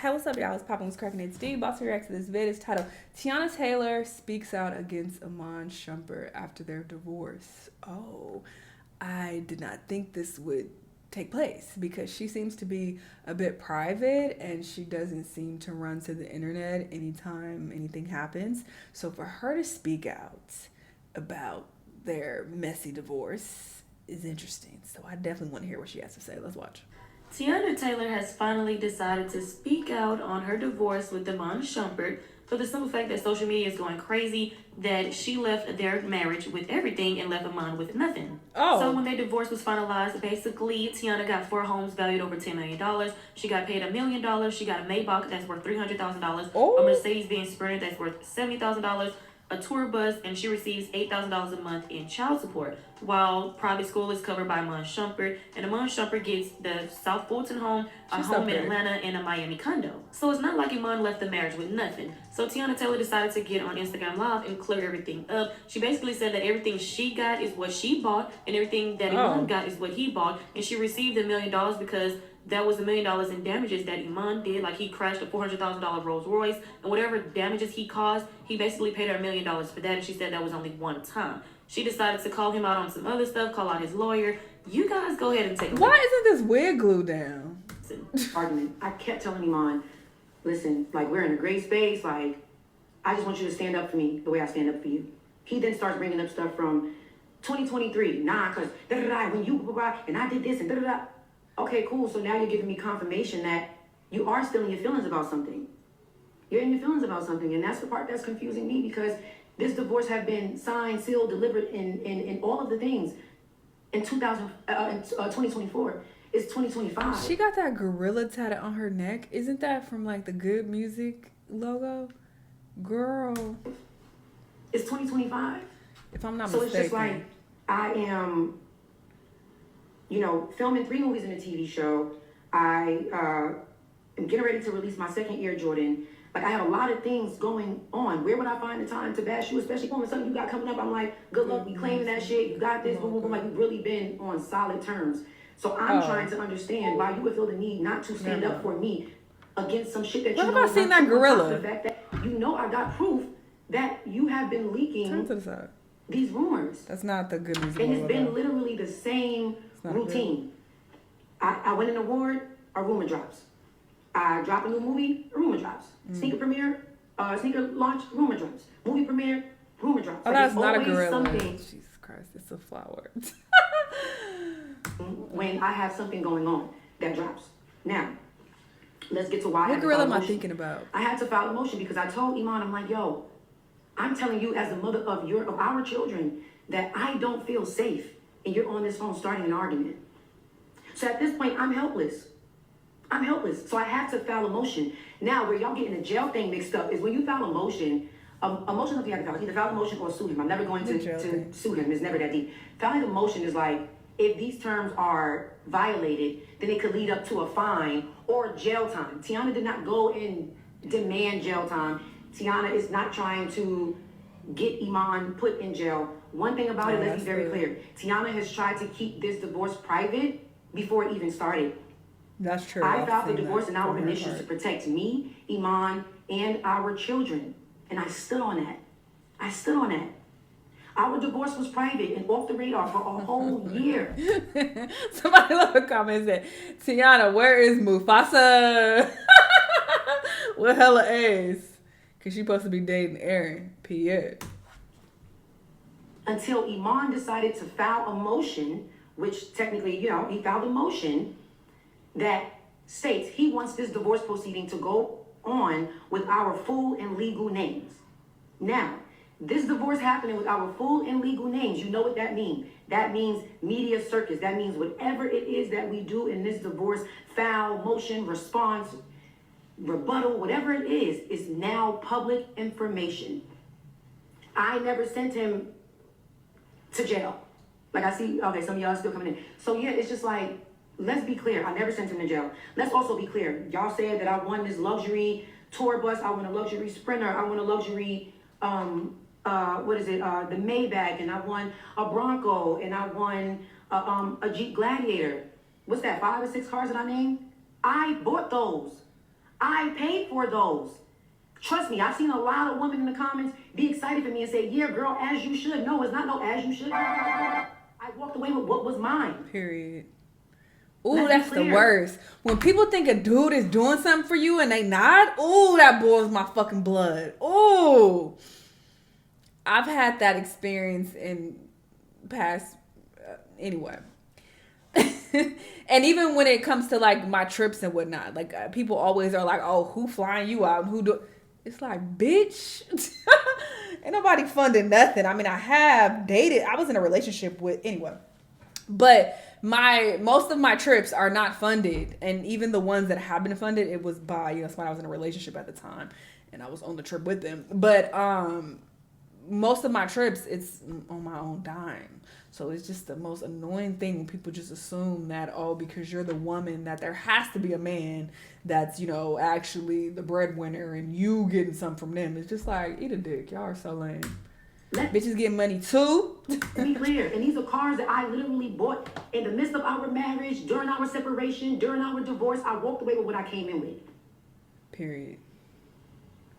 Hey, what's up, y'all? It's Poppin' What's Crackin'. It's D. Boss reacts to this vid. It's titled Teyana Taylor Speaks Out Against Iman Shumpert After Their Divorce. Oh, I did not think this would take place because she seems to be a bit private and she doesn't seem to run to the internet anytime anything happens. So for her to speak out about their messy divorce is interesting. So I definitely want to hear what she has to say. Let's watch. Teyana Taylor has finally decided to speak out on her divorce with Iman Shumpert for the simple fact that social media is going crazy, that she left their marriage with everything and left Iman with nothing. Oh. So when their divorce was finalized, basically, Teyana got 4 homes valued over $10 million. She got paid $1 million. She got a Maybach that's worth $300,000. Oh. A Mercedes-Benz Sprinter that's worth $70,000. A tour bus, and she receives $8,000 a month in child support, while private school is covered by Iman Shumpert, and Iman Shumpert gets the South Fulton home, a home in Atlanta, and a Miami condo. So it's not like Iman left the marriage with nothing. So Teyana Taylor decided to get on Instagram Live and clear everything up. She basically said that everything she got is what she bought, and everything that Iman got is what he bought, and she received $1 million because that was $1 million in damages that Iman did. Like, he crashed a $400,000 Rolls Royce, and whatever damages he caused, he basically paid her $1 million for that, and she said that was only one time. She decided to call him out on some other stuff, call out his lawyer. You guys go ahead and take a look. Why isn't this wig glued down? Argument. I kept telling Iman, listen, like, we're in a great space. Like, I just want you to stand up for me the way I stand up for you. He then starts bringing up stuff from 2023. Nah, because when you, and I did this and da-da-da. Okay, cool. So now you're giving me confirmation that you are still in your feelings about something. You're in your feelings about something. And that's the part that's confusing me, because this divorce have been signed, sealed, delivered in all of the things in 2024. It's 2025. She got that gorilla tatted on her neck. Isn't that from like the Good Music logo? Girl. It's 2025. If I'm not mistaken. So it's just like, I am, filming 3 movies and a TV show. I am getting ready to release my 2nd Air Jordan. Like, I have a lot of things going on. Where would I find the time to bash you, especially when something you got coming up? I'm like, good luck, we claiming that shit. You got this, boom, boom, boom. Like, we've really been on solid terms. So I'm trying to understand why you would feel the need not to stand up for me against some shit that you know. What about seeing that gorilla? The fact that I got proof that you have been leaking these rumors. That's not the Good Music. And it's been literally the same routine. I win an award, a rumor drops. I drop a new movie, a rumor drops. Sneaker premiere, sneaker launch, rumor drops. Movie premiere, rumor drops. Oh, that's not a gorilla. Jesus Christ, it's a flower. When I have something going on that drops. Now, let's get to why. What gorilla am I thinking about? I had to file a motion because I told Iman, I'm like, yo, I'm telling you as the mother of our children that I don't feel safe, and you're on this phone starting an argument. So at this point, I'm helpless. So I had to file a motion. Now, where y'all getting the jail thing mixed up is when you file a motion. A motion that you have to file. Either file a motion or sue him. I'm never going to sue him. It's never that deep. Filing a motion is like, if these terms are violated, then it could lead up to a fine or jail time. Teyana did not go and demand jail time. Teyana is not trying to get Iman put in jail. One thing about it, let's be very clear. Teyana has tried to keep this divorce private before it even started. That's true. I filed the divorce in our initials to protect me, Iman, and our children. And I stood on that. Our divorce was private and off the radar for a whole year. Somebody left a comment and said, Teyana, where is Mufasa? With hella A's. Because she's supposed to be dating Aaron. P.S. Until Iman decided to file a motion, which technically, he filed a motion that states he wants this divorce proceeding to go on with our full and legal names. Now, this divorce happening with our full and legal names, you know what that means. That means media circus. That means whatever it is that we do in this divorce, file, motion, response, rebuttal, whatever it is now public information. I never sent him to jail. Like, I see, okay, some of y'all still coming in. So yeah, it's just like, let's be clear. I never sent him to jail. Let's also be clear. Y'all said that I won this luxury tour bus. I won a luxury Sprinter. I won a luxury, the Maybach, and I won a Bronco, and I won a Jeep Gladiator. What's that, 5 or 6 cars that I named? I bought those. I paid for those. Trust me, I've seen a lot of women in the comments be excited for me and say, yeah, girl, as you should. No, it's not no as you should. I walked away with what was mine. Period. Ooh, that's the worst. When people think a dude is doing something for you and they not, ooh, that boils my fucking blood. Ooh. I've had that experience in past, anyway. And even when it comes to like my trips and whatnot, like people always are like, oh, who flying you out and who do... It's like, bitch, ain't nobody funding nothing. I mean, I have dated. I was in a relationship with, anyway. But most of my trips are not funded. And even the ones that have been funded, it was by, somebody I was in a relationship at the time. And I was on the trip with them. But most of my trips, it's on my own dime. So it's just the most annoying thing when people just assume that, oh, because you're the woman, that there has to be a man that's, actually the breadwinner and you getting some from them. It's just like, eat a dick. Y'all are so lame. Bitches getting money too. Be clear. And these are cars that I literally bought in the midst of our marriage, during our separation, during our divorce. I walked away with what I came in with. Period.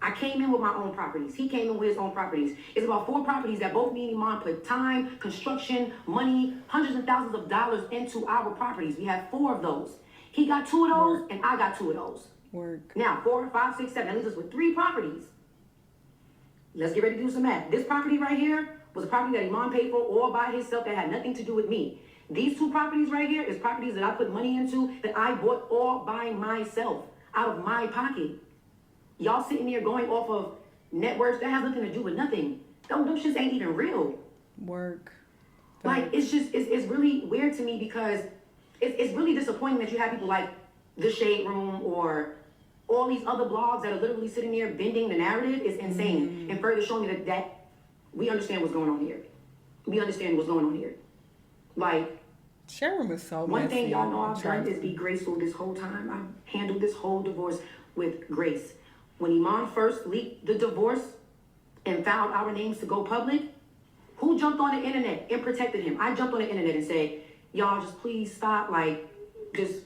I came in with my own properties. He came in with his own properties. It's about 4 properties that both me and Iman put time, construction, money, hundreds of thousands of dollars into our properties. We have 4 of those. He got 2 of those, and I got 2 of those. Work. Now, 4, 5, 6, 7. That leaves us with 3 properties. Let's get ready to do some math. This property right here was a property that Iman paid for all by himself that had nothing to do with me. These 2 properties right here is properties that I put money into that I bought all by myself, out of my pocket. Y'all sitting there going off of networks that has nothing to do with nothing. Those shits ain't even real. Work. Like, it's just, it's really weird to me because it's really disappointing that you have people like The Shade Room or all these other blogs that are literally sitting there bending the narrative. Is insane. And further showing me that we understand what's going on here. We understand what's going on here. Like, Shade Room is so one messy. thing y'all know I've done is be graceful this whole time. I've handled this whole divorce with grace. When Iman first leaked the divorce and filed our names to go public, who jumped on the internet and protected him? I jumped on the internet and said, y'all just please stop. Like, just,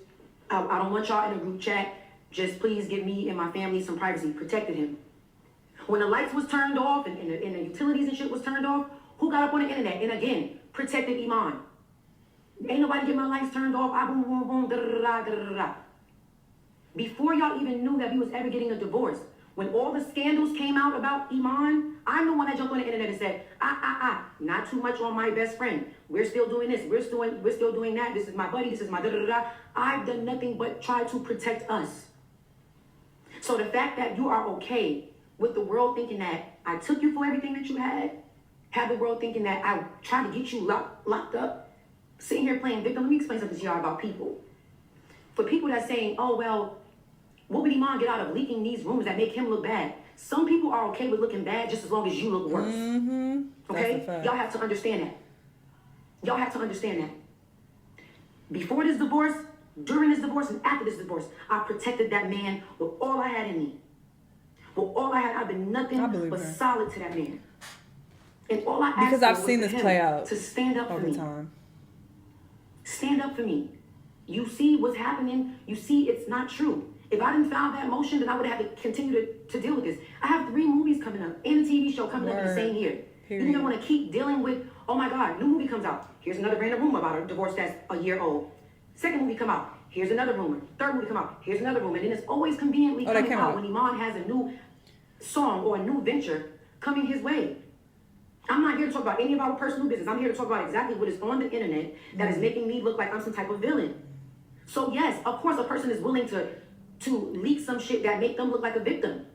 I don't want y'all in a group chat. Just please give me and my family some privacy. Protected him. When the lights was turned off and the utilities and shit was turned off, who got up on the internet and again protected Iman? Ain't nobody get my lights turned off. I boom, boom, boom, da da da da da da. Before y'all even knew that we was ever getting a divorce, when all the scandals came out about Iman, I'm the one that jumped on the internet and said, not too much on my best friend. We're still doing this. We're still doing that. This is my buddy. This is my da da da. I've done nothing but try to protect us. So the fact that you are okay with the world thinking that I took you for everything that you had, have the world thinking that I tried to get you locked up, sitting here playing victim. Let me explain something to y'all about people. For people that saying, oh, well, what would Iman get out of leaking these rumors that make him look bad? Some people are okay with looking bad just as long as you look worse. Mm-hmm. Okay? Y'all have to understand that. Y'all have to understand that. Before this divorce, during this divorce, and after this divorce, I protected that man with all I had in me. With all I had, I've been nothing but solid to that man. And all I asked because I've seen this play out to stand up for me. Time. Stand up for me. You see what's happening. You see it's not true. If I didn't file that motion, then I would have to continue to deal with this. I have 3 movies coming up and a TV show coming up in the same year. You think I want to keep dealing with, oh my God, new movie comes out. Here's another random rumor about a divorce that's a year old. Second movie come out. Here's another rumor. Third movie come out. Here's another rumor. And then it's always conveniently coming out when Iman has a new song or a new venture coming his way. I'm not here to talk about any of our personal business. I'm here to talk about exactly what is on the internet that is making me look like I'm some type of villain. So yes, of course a person is willing to leak some shit that make them look like a victim.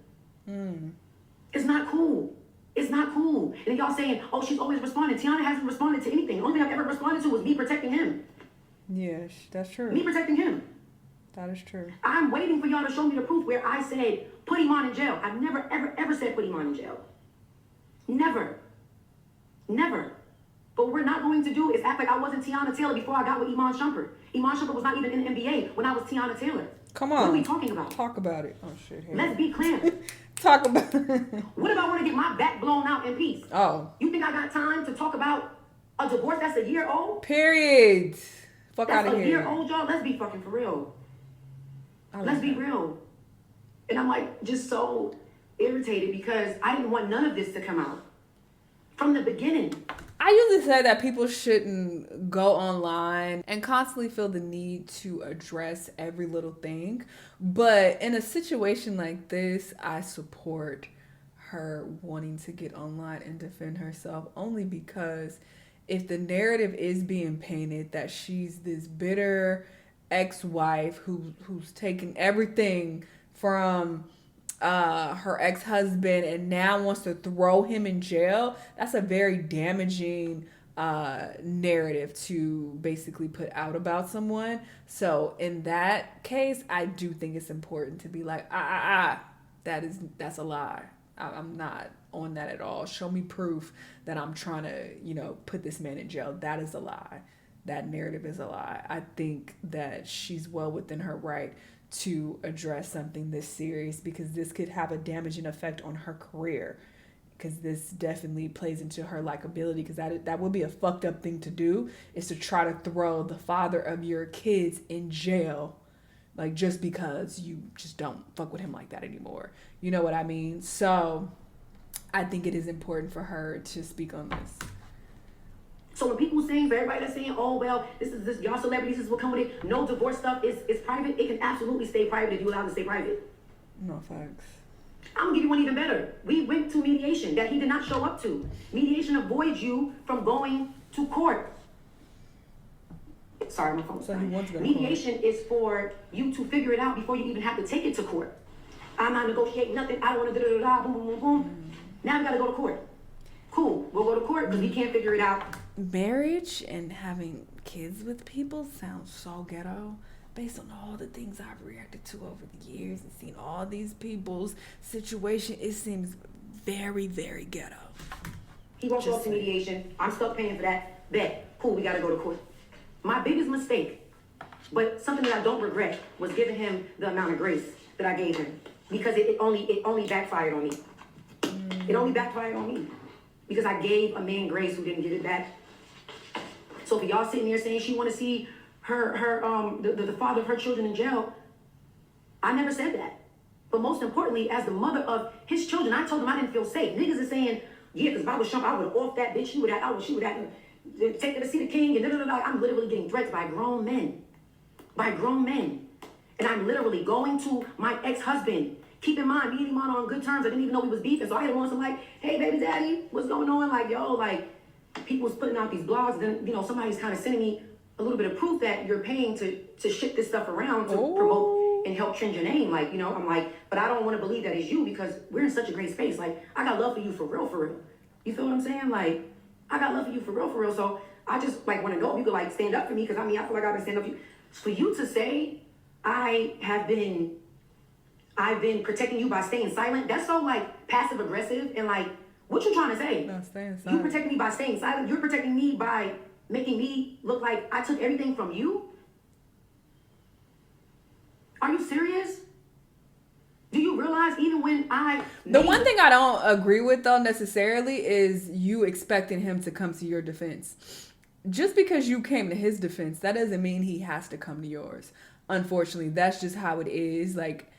It's not cool. It's not cool. And then y'all saying, oh, she's always responding. Teyana hasn't responded to anything. The only thing I've ever responded to was me protecting him. Yes, that's true. Me protecting him. That is true. I'm waiting for y'all to show me the proof where I said, put Iman in jail. I've never, ever said put Iman in jail. Never. Never. But what we're not going to do is act like I wasn't Teyana Taylor before I got with Iman Shumpert. Iman Shumpert was not even in the NBA when I was Teyana Taylor. Come on. What are we talking about? Talk about it. Oh, shit. Hey. Let's be clear. Talk about it. What if I want to get my back blown out in peace? Oh. You think I got time to talk about a divorce that's a year old? Period. Fuck out That's of a here. year old, y'all. Let's be fucking for real. Let's be real. And I'm like, just so irritated because I didn't want none of this to come out from the beginning. I usually say that people shouldn't go online and constantly feel the need to address every little thing. But in a situation like this, I support her wanting to get online and defend herself, only because if the narrative is being painted that she's this bitter ex-wife who's taken everything from her ex-husband and now wants to throw him in jail, that's a very damaging narrative to basically put out about someone. So in that case, I do think it's important to be like, that's a lie. I'm not on that at all. Show me proof that I'm trying to, put this man in jail. That is a lie. That narrative is a lie. I think that she's well within her right to address something this serious, because this could have a damaging effect on her career, because this definitely plays into her likability, because that would be a fucked up thing to do, is to try to throw the father of your kids in jail, like just because you just don't fuck with him like that anymore. You know what I mean? So I think it is important for her to speak on this. So when people saying, for everybody that's saying, oh, well, this y'all celebrities, this is what come with it. No, divorce stuff is private. It can absolutely stay private if you allow it to stay private. No facts. I'm gonna give you one even better. We went to mediation that he did not show up to. Mediation avoids you from going to court. Sorry, my phone's So he wants to go to mediation is for you to figure it out before you even have to take it to court. I'm not negotiating nothing. I don't want to da-da-da-da, boom, boom, boom, boom. Now we gotta go to court. Cool, we'll go to court because we can't figure it out. Marriage and having kids with people sounds so ghetto based on all the things I've reacted to over the years and seen all these people's situation. It seems very, very ghetto. He won't show up to mediation. I'm stuck paying for that. Bet. Cool, we gotta go to court. My biggest mistake, but something that I don't regret, was giving him the amount of grace that I gave him, because it only backfired on me. It only backfired on me because I gave a man grace who didn't get it back. So for y'all sitting there saying she want to see the father of her children in jail, I never said that. But most importantly, as the mother of his children, I told him I didn't feel safe. Niggas is saying, yeah, because if I was Trump, I would have off that bitch. She would have to take her to see the king. And I'm literally getting threats by grown men. By grown men. And I'm literally going to my ex-husband. Keep in mind, me and Iman are on good terms. I didn't even know we was beefing. So I had on some like, hey, baby daddy, what's going on? Like, yo, like, people was putting out these blogs. Then, somebody's kind of sending me a little bit of proof that you're paying to ship this stuff around to promote and help trend your name. Like, I'm like, but I don't want to believe that it's you because we're in such a great space. Like, I got love for you for real, for real. You feel what I'm saying? Like, I got love for you for real, for real. So I just like want to know if you could like stand up for me, because I feel like I've been standing up for you. For you to say I've been protecting you by staying silent, that's so like passive aggressive, and like, what you trying to say? No, staying silent. You protecting me by staying silent. You're protecting me by making me look like I took everything from you? Are you serious? Do you realize even when The one thing I don't agree with though necessarily is you expecting him to come to your defense. Just because you came to his defense, that doesn't mean he has to come to yours. Unfortunately, that's just how it is. Like,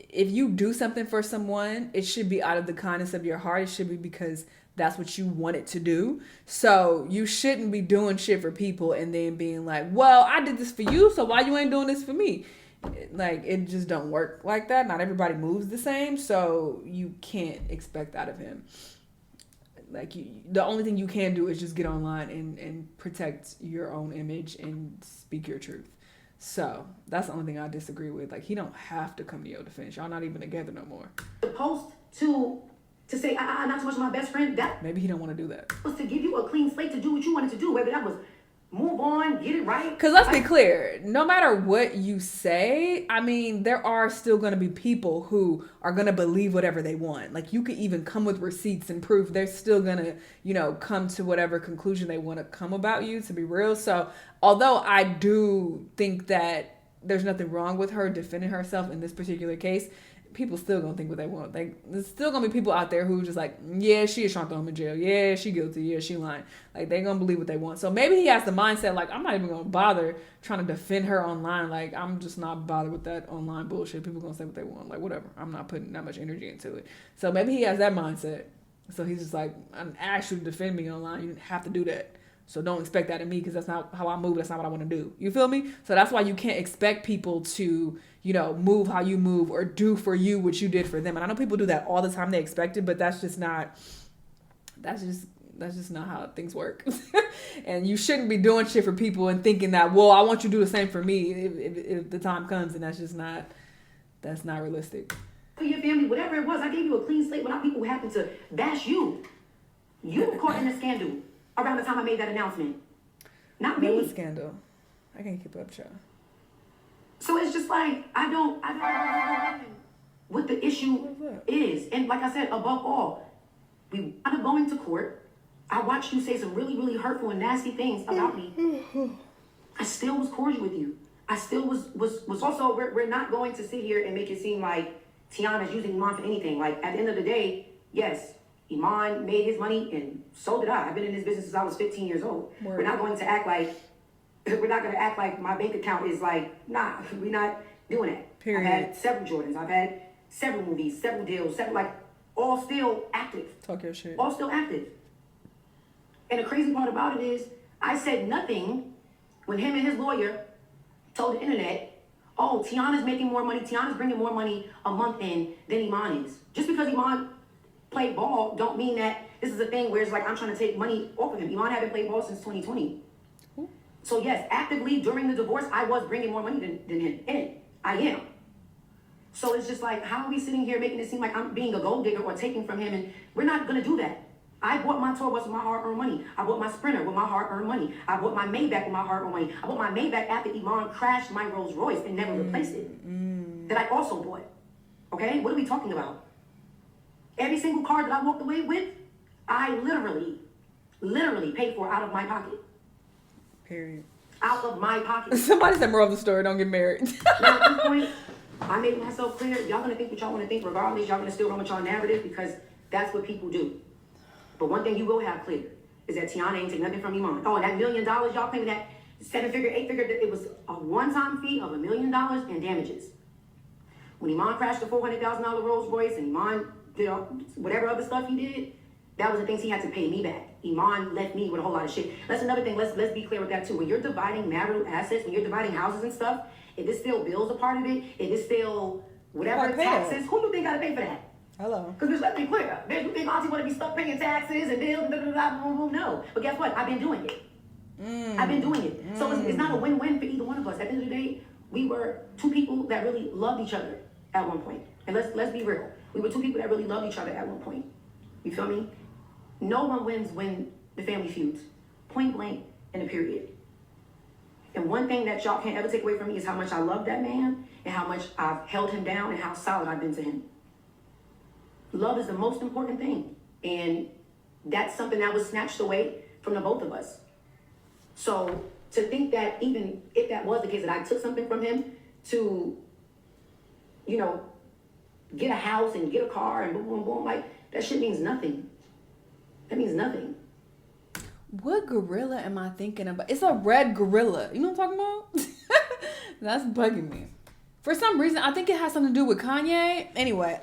if you do something for someone, it should be out of the kindness of your heart. It should be because that's what you wanted to do. So you shouldn't be doing shit for people and then being like, well, I did this for you, so why you ain't doing this for me? Like, it just don't work like that. Not everybody moves the same, so you can't expect that of him. Like, the only thing you can do is just get online and protect your own image and speak your truth. So that's the only thing I disagree with. Like, he don't have to come to your defense. Y'all not even together no more. Supposed to say, not so much my best friend. That maybe he don't want to do that. Was to give you a clean slate to do what you wanted to do. Whether that was move on, get it right. Because let's be clear, no matter what you say, I mean, there are still going to be people who are going to believe whatever they want. Like, you could even come with receipts and proof. They're still going to, come to whatever conclusion they want to come about you, to be real. So although I do think that there's nothing wrong with her defending herself in this particular case, people still gonna think what they want. There's still gonna be people out there who just like, yeah, she is trying to throw him in jail. Yeah, she guilty. Yeah, she lying. Like, they gonna believe what they want. So maybe he has the mindset, like, I'm not even gonna bother trying to defend her online. Like, I'm just not bothered with that online bullshit. People gonna say what they want. Like, whatever. I'm not putting that much energy into it. So maybe he has that mindset. So he's just like, I asked you to defend me online. You didn't have to do that. So don't expect that of me because that's not how I move. That's not what I want to do. You feel me? So that's why you can't expect people to, you know, move how you move or do for you what you did for them. And I know people do that all the time. They expect it, but that's just not how things work. And you shouldn't be doing shit for people and thinking that, well, I want you to do the same for me if the time comes. And that's not realistic. For your family, whatever it was, I gave you a clean slate without people having to bash you. You were caught in a scandal around the time I made that announcement. Not me. What scandal? I can't keep up, child. So it's just like, I don't what the issue is. And like I said, above all, we wound up going to court. I watched you say some really, really hurtful and nasty things about me. I still was cordial with you. I still was also, we're not going to sit here and make it seem like Teyana's using Iman for anything. Like, at the end of the day, yes, Iman made his money and so did I. I've been in this business since I was 15 years old. We're not going to act like my bank account is like, nah, we're not doing that. Period. I've had several Jordans. I've had several movies, several deals, all still active. Talk your shit. All still active. And the crazy part about it is, I said nothing when him and his lawyer told the internet, oh, Teyana's making more money, Teyana's bringing more money a month in than Iman is. Just because Iman played ball don't mean that this is a thing where it's like I'm trying to take money off of him. Iman haven't played ball since 2020. So yes, actively during the divorce, I was bringing more money than him in. I am. So it's just like, how are we sitting here making it seem like I'm being a gold digger or taking from him? And we're not going to do that. I bought my tour bus with my hard-earned money. I bought my Sprinter with my hard-earned money. I bought my Maybach with my hard-earned money. I bought my Maybach after Iman crashed my Rolls Royce and never replaced it. That I also bought. Okay? What are we talking about? Every single car that I walked away with, I literally paid for out of my pocket. Period. Out of my pocket. Somebody said moral of the story, don't get married. Now at this point, I made myself clear. Y'all gonna think what y'all want to think regardless. Y'all gonna still run with y'all narrative because that's what people do. But one thing you will have clear is that Teyana ain't take nothing from Iman. Oh, that $1 million y'all claiming that 7-figure, 8-figure, it was a one-time fee of $1 million in damages. When Iman crashed the $400,000 Rolls Royce and Iman did whatever other stuff he did, that was the things he had to pay me back. Iman left me with a whole lot of shit. That's another thing. Let's be clear with that too. When you're dividing marital assets, when you're dividing houses and stuff, if it's still bills a part of it, if it's still whatever taxes, who do you think gotta pay for that? Hello. Because let's be clear. Bitch, you think Auntie want to be stuck paying taxes and bills and blah. No. But guess what? I've been doing it. I've been doing it. So it's not a win-win for either one of us. At the end of the day, we were two people that really loved each other at one point. And let's be real. We were two people that really loved each other at one point. You feel me? No one wins when the family feuds. Point blank and a period. And one thing that y'all can't ever take away from me is how much I love that man and how much I've held him down and how solid I've been to him. Love is the most important thing. And that's something that was snatched away from the both of us. So to think that even if that was the case, that I took something from him to, you know, get a house and get a car and boom, boom, boom, like, that shit means nothing. That means nothing. What gorilla am I thinking about? It's a red gorilla. You know what I'm talking about? That's bugging me. For some reason, I think it has something to do with Kanye. Anyway,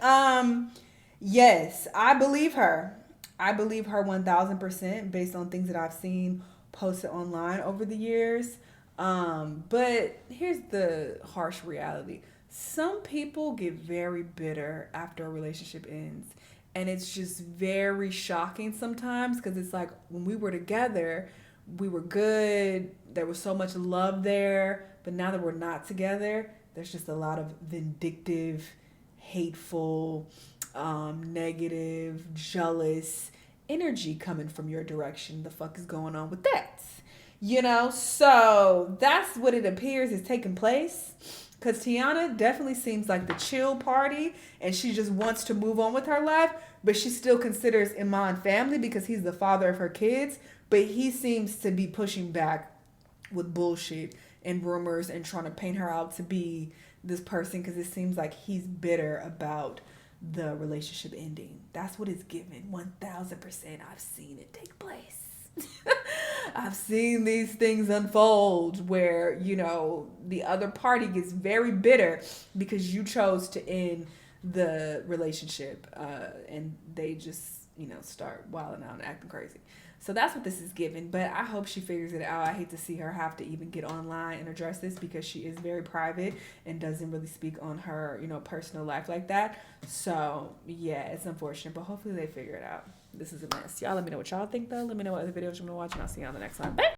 yes, I believe her. I believe her 1000% based on things that I've seen posted online over the years. But here's the harsh reality. Some people get very bitter after a relationship ends. And it's just very shocking sometimes because it's like when we were together, we were good. There was so much love there. But now that we're not together, there's just a lot of vindictive, hateful, negative, jealous energy coming from your direction. The fuck is going on with that? You know, so that's what it appears is taking place. Because Teyana definitely seems like the chill party and she just wants to move on with her life, but she still considers Iman family because he's the father of her kids, but he seems to be pushing back with bullshit and rumors and trying to paint her out to be this person because it seems like he's bitter about the relationship ending. That's what it's given. 1000%. I've seen it take place. I've seen these things unfold where, you know, the other party gets very bitter because you chose to end the relationship, and they just, you know, start wilding out and acting crazy. So that's what this is given, but I hope she figures it out. I hate to see her have to even get online and address this because she is very private and doesn't really speak on her, you know, personal life like that. So yeah, it's unfortunate, but hopefully they figure it out. This is a mess. Y'all let me know what y'all think though. Let me know what other videos you want to watch, and I'll see you on the next one. Bye.